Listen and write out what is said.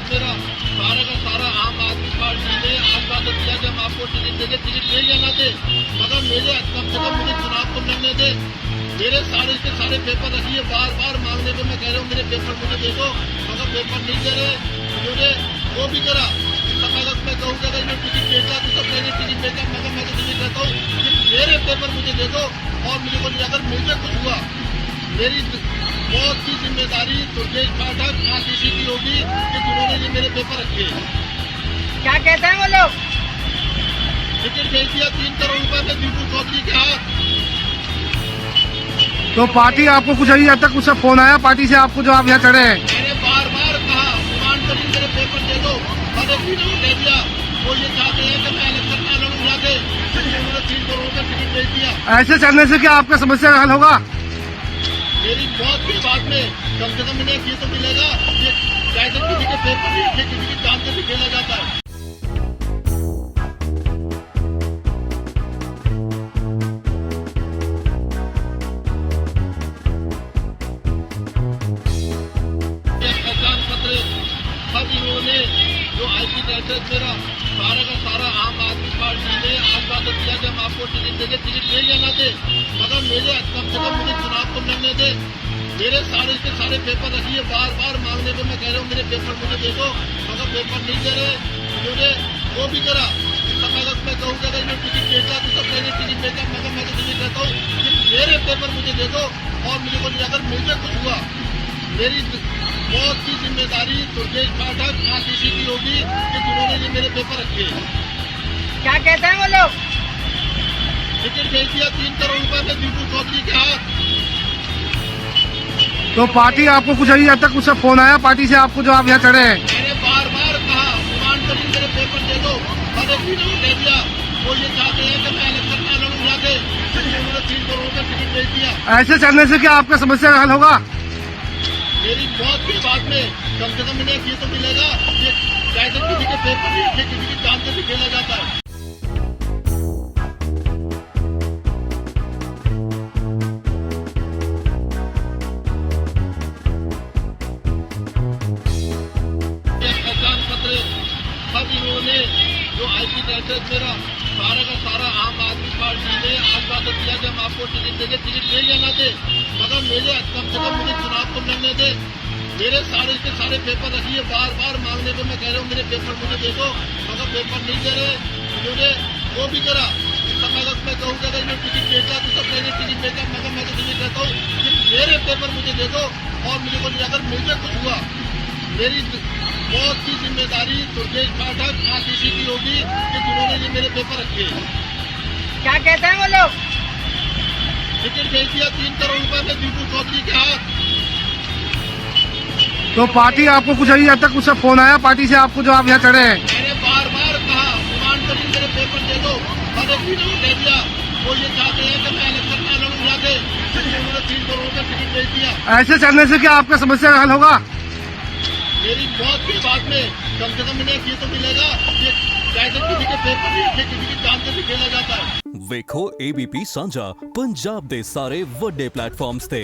मेरा सारा का सारा आम आदमी पार्टी ने आश्वासन दिया कि हम आपको टिकट देंगे, टिकट दे या ना दे, मगर मेरे कम से कम मुझे चुनाव को लड़ने दे। मेरे सारे के सारे पेपर रखिए, बार बार मांगने पे मैं कह रहा हूँ मेरे पेपर मुझे दे दो, मगर पेपर नहीं दे रहे। मुझे वो भी करा अगस्त में कहूँगा अगर मैं टिकट देता तो सब मैंने टिकट देता, मगर मैं तो नहीं कहता हूँ कि मेरे पेपर मुझे दे दो। और मुझे बोलिए अगर मुझे कुछ हुआ मेरी बहुत सी जिम्मेदारी दुर्गेश पाठक आरटीसी की होगी कि जिन्होंने ये मेरे पेपर रखे। क्या कहते हैं वो लोग? टिकट भेज दिया 3 करोड़ रुपए में दीपू चौधरी के हाथ। तो पार्टी आपको कुछ अभी तक उससे फोन आया पार्टी से आपको जो आप यहाँ चढ़े हैं? मैंने बार बार कहा डिमांड करी मेरे पेपर दे दो, और एक भी नहीं दे दिया। वो ये चाहते हैं कि मैं इलेक्शन में लड़ूं जाके, उन्होंने 3 करोड़ का टिकट भेज दिया। ऐसे चलने से क्या आपका समस्या का हल होगा? मेरी मौत के बाद में कम से कम इन्हें ये तो मिलेगा कि कैसे किसी के पेपर नहीं लिखे, किसी की जान से भी खेला जाता है। पहचान पत्र सब इन्होंने जो आईपी लाइसेंस मेरा सारा का सारा आम आदमी पार्टी ने आश्वासन दिया कि हम आपको टिकट देंगे, टिकट दे या ना दे, मगर मेरे कम से कम मुझे चुनाव को लड़ने दे। मेरे सारे के सारे पेपर रखिए, बार बार मांगने पे मैं कह रहा हूँ मेरे पेपर मुझे दे दो, मगर पेपर नहीं दे रहे। मुझे वो भी करा अगस्त में कहूँगा अगर मैं टिकट देता तो सब मैंने टिकट देता, मगर मैं तो नहीं कहता हूँ कि मेरे पेपर मुझे दे दो। और मुझे बोलिए अगर मुझे कुछ हुआ मेरी बहुत सी जिम्मेदारी दुर्गेश पाठक आरटीसी की होगी कि जिन्होंने ये मेरे पेपर रखे। क्या कहते हैं वो लोग? टिकट भेज दिया 3 करोड़ रुपए में दीपू चौधरी के हाथ। तो पार्टी आपको कुछ अभी तक उससे फोन आया पार्टी से आपको जो आप यहाँ चढ़े हैं? मैंने बार बार कहा डिमांड करी मेरे पेपर दे दो, और एक भी नहीं दे दिया। वो ये चाहते हैं कि मैं इलेक्शन में लड़ूं जाके, उन्होंने 3 करोड़ का टिकट भेज दिया। ऐसे चलने से क्या आपका समस्या का हल होगा? मेरी मौत के बाद में कम से कम इन्हें ये तो मिलेगा कि कैसे किसी के पेपर नहीं लिखे, किसी की जान से भी खेला जाता है। पहचान पत्र सब इन्होंने जो आईपी लाइसेंस मेरा सारा का सारा आम आदमी पार्टी ने आश्वासन दिया कि हम आपको टिकट देंगे, टिकट दे या ना दे, मगर मेरे कम से कम मुझे चुनाव को लड़ने दे। मेरे सारे के सारे पेपर रखिए, बार बार मांगने पे मैं कह रहा हूँ मेरे पेपर मुझे दे दो, मगर पेपर नहीं दे रहे। मुझे वो भी करा अगस्त में कहूँगा अगर मैं टिकट देता तो सब मैंने टिकट देता, मगर मैं तो नहीं कहता हूँ कि मेरे पेपर मुझे दे दो। और मुझे बोलिए अगर मुझे कुछ हुआ मेरी बहुत सी जिम्मेदारी दुर्गेश पाठक आरटीसी की होगी कि जिन्होंने ये मेरे पेपर रखे। क्या कहते हैं वो लोग? टिकट भेज दिया 3 करोड़ रुपए में दीपू चौधरी के हाथ। तो पार्टी आपको कुछ अभी तक उससे फोन आया पार्टी से आपको जो आप यहाँ चढ़े हैं? मैंने बार बार कहा डिमांड करी मेरे पेपर दे दो, और एक भी नहीं दे दिया। वो ये चाहते हैं कि मैं इलेक्शन में लड़ूं जाके, उन्होंने 3 करोड़ का टिकट भेज दिया। ऐसे चलने से क्या आपका समस्या का हल होगा? मेरी मौत के बाद में कम से कम इन्हें ये तो मिलेगा कि कैसे किसी के पेपर नहीं लिखे, किसी की जान से भी खेला जाता है। ਵੇਖੋ ABP ਸਾਂਝਾ ਪੰਜਾਬ ਦੇ ਸਾਰੇ ਵੱਡੇ ਪਲੇਟਫਾਰਮਸ ਤੇ।